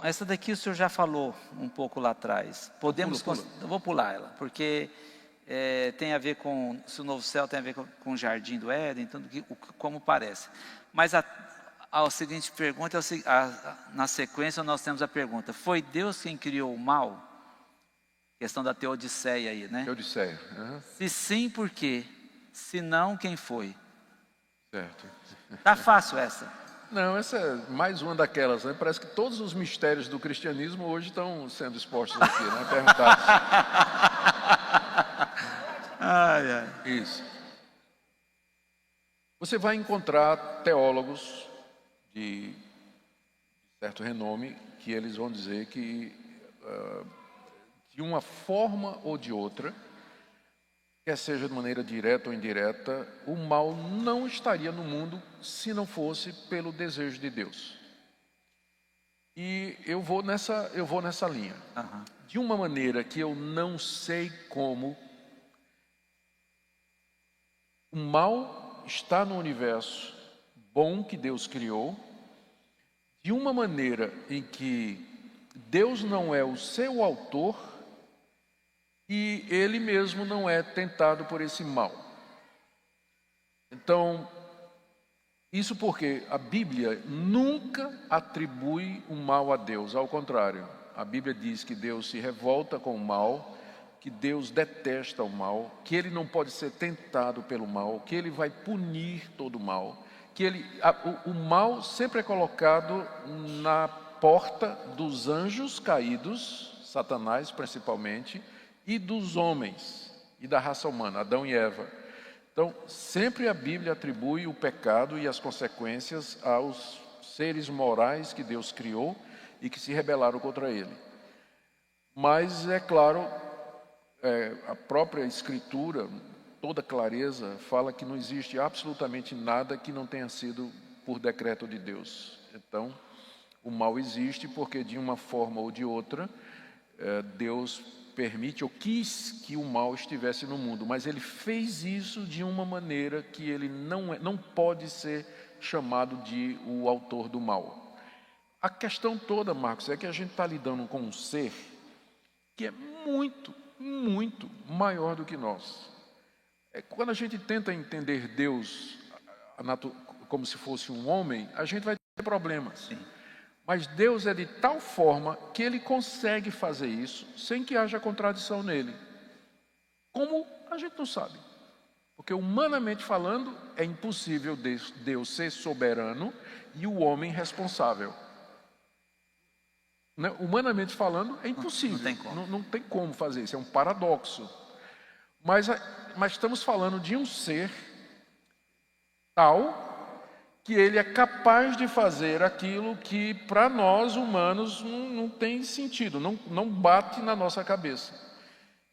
essa daqui o senhor já falou um pouco lá atrás. Podemos, eu vou pular ela, porque tem a ver com, se o novo céu tem a ver com o jardim do Éden, tudo como parece. Mas a seguinte pergunta, na sequência nós temos a pergunta: foi Deus quem criou o mal? Questão da teodiceia aí, né? Teodiceia. Uhum. Se sim, por quê? Se não, quem foi? Certo. Tá fácil essa. Não, essa é mais uma daquelas, né? Parece que todos os mistérios do cristianismo hoje estão sendo expostos aqui, né? Perguntados. Ai, ai. Isso. Você vai encontrar teólogos de certo renome que eles vão dizer que de uma forma ou de outra, quer seja de maneira direta ou indireta, o mal não estaria no mundo se não fosse pelo desejo de Deus. E eu vou nessa linha. Uhum. De uma maneira que eu não sei como, o mal está no universo bom que Deus criou, de uma maneira em que Deus não é o seu autor, e ele mesmo não é tentado por esse mal. Então, isso porque a Bíblia nunca atribui o mal a Deus, ao contrário. A Bíblia diz que Deus se revolta com o mal, que Deus detesta o mal, que ele não pode ser tentado pelo mal, que ele vai punir todo o mal, que o mal sempre é colocado na porta dos anjos caídos, Satanás principalmente, e dos homens, e da raça humana, Adão e Eva. Então, sempre a Bíblia atribui o pecado e as consequências aos seres morais que Deus criou e que se rebelaram contra ele. Mas, é claro, a própria Escritura, toda clareza, fala que não existe absolutamente nada que não tenha sido por decreto de Deus. Então, o mal existe porque, de uma forma ou de outra, Deus permite ou quis que o mal estivesse no mundo, mas ele fez isso de uma maneira que ele não pode ser chamado de o autor do mal. A questão toda, Marcos, é que a gente está lidando com um ser que é muito, muito maior do que nós. Quando a gente tenta entender Deus como se fosse um homem, a gente vai ter problemas. Sim. Mas Deus é de tal forma que Ele consegue fazer isso sem que haja contradição nele. Como a gente não sabe. Porque humanamente falando, é impossível Deus ser soberano e o homem responsável. Né? Humanamente falando, é impossível. Não tem como fazer isso, é um paradoxo. Mas estamos falando de um ser tal que ele é capaz de fazer aquilo que para nós humanos não tem sentido, não bate na nossa cabeça.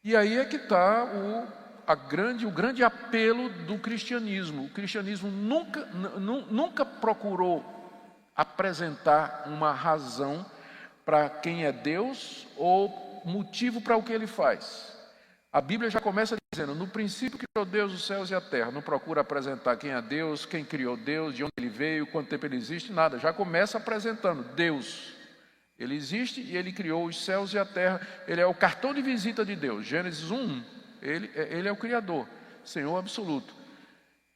E aí é que está o grande apelo do cristianismo. O cristianismo nunca procurou apresentar uma razão para quem é Deus ou motivo para o que ele faz. A Bíblia já começa dizendo: no princípio criou Deus os céus e a terra. Não procura apresentar quem é Deus, quem criou Deus, de onde ele veio, quanto tempo ele existe, nada. Já começa apresentando Deus. Ele existe e ele criou os céus e a terra. Ele é o cartão de visita de Deus. Gênesis 1, ele é o Criador, Senhor absoluto.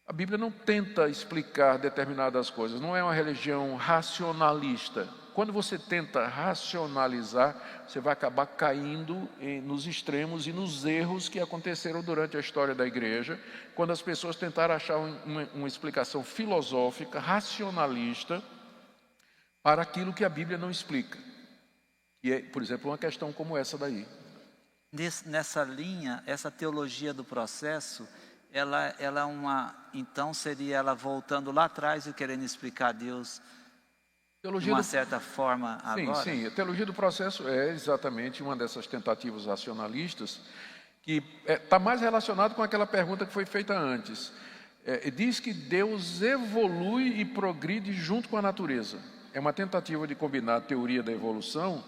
A Bíblia não tenta explicar determinadas coisas, não é uma religião racionalista. Quando você tenta racionalizar, você vai acabar caindo nos extremos e nos erros que aconteceram durante a história da igreja, quando as pessoas tentaram achar uma explicação filosófica, racionalista, para aquilo que a Bíblia não explica. E é, por exemplo, uma questão como essa daí. Nessa linha, essa teologia do processo, ela então seria ela voltando lá atrás e querendo explicar Deus de uma certa forma agora? Sim, a teologia do processo é exatamente uma dessas tentativas racionalistas que está mais relacionado com aquela pergunta que foi feita antes. Diz que Deus evolui e progride junto com a natureza. É uma tentativa de combinar a teoria da evolução,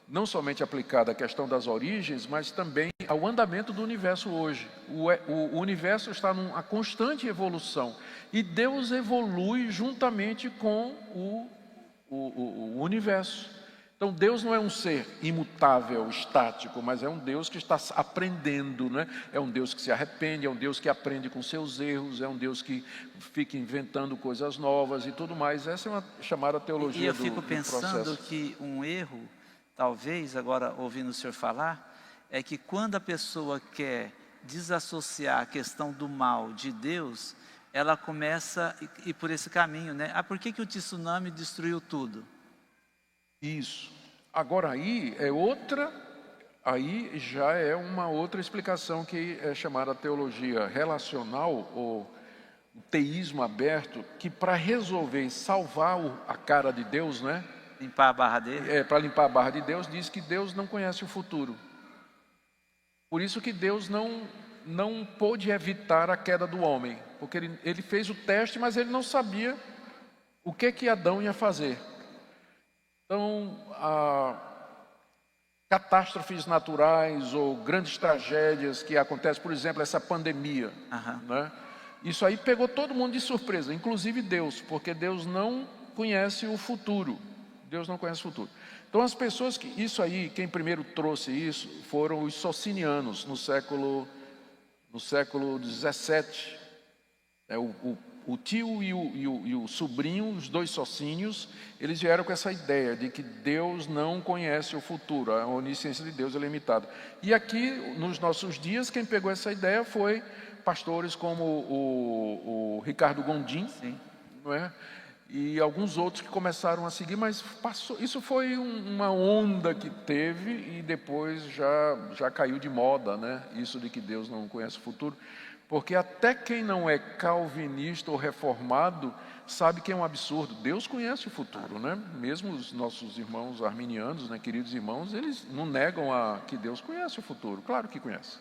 não somente aplicada à questão das origens, mas também ao andamento do universo hoje. O universo está numa constante evolução e Deus evolui juntamente com o universo. Então Deus não é um ser imutável, estático, mas é um Deus que está aprendendo, né? É um Deus que se arrepende, é um Deus que aprende com seus erros, é um Deus que fica inventando coisas novas e tudo mais. Essa é uma chamada teologia E eu do fico pensando processo. que um erro, talvez, agora ouvindo o senhor falar, é que quando a pessoa quer desassociar a questão do mal de Deus, ela começa a ir por esse caminho, né? Ah, por que o tsunami destruiu tudo? Isso. Agora aí já é uma outra explicação que é chamada teologia relacional ou o teísmo aberto, que para resolver e salvar a cara de Deus, né? Limpar a barra dele? Para limpar a barra de Deus, diz que Deus não conhece o futuro. Por isso que Deus não pôde evitar a queda do homem, porque ele fez o teste, mas ele não sabia o que Adão ia fazer. Então, catástrofes naturais ou grandes tragédias que acontecem, por exemplo, essa pandemia, né? Isso aí pegou todo mundo de surpresa, inclusive Deus, porque Deus não conhece o futuro. Deus não conhece o futuro. Então, as pessoas quem primeiro trouxe isso foram os socinianos no século XVII. O tio e o sobrinho, os dois socinios, eles vieram com essa ideia de que Deus não conhece o futuro, a onisciência de Deus é limitada. E aqui, nos nossos dias, quem pegou essa ideia foi pastores como o Ricardo Gondim, não é? E alguns outros que começaram a seguir, mas isso foi uma onda que teve e depois já caiu de moda, né? Isso de que Deus não conhece o futuro. Porque até quem não é calvinista ou reformado sabe que é um absurdo. Deus conhece o futuro, né? Mesmo os nossos irmãos arminianos, né, queridos irmãos, eles não negam que Deus conhece o futuro. Claro que conhece.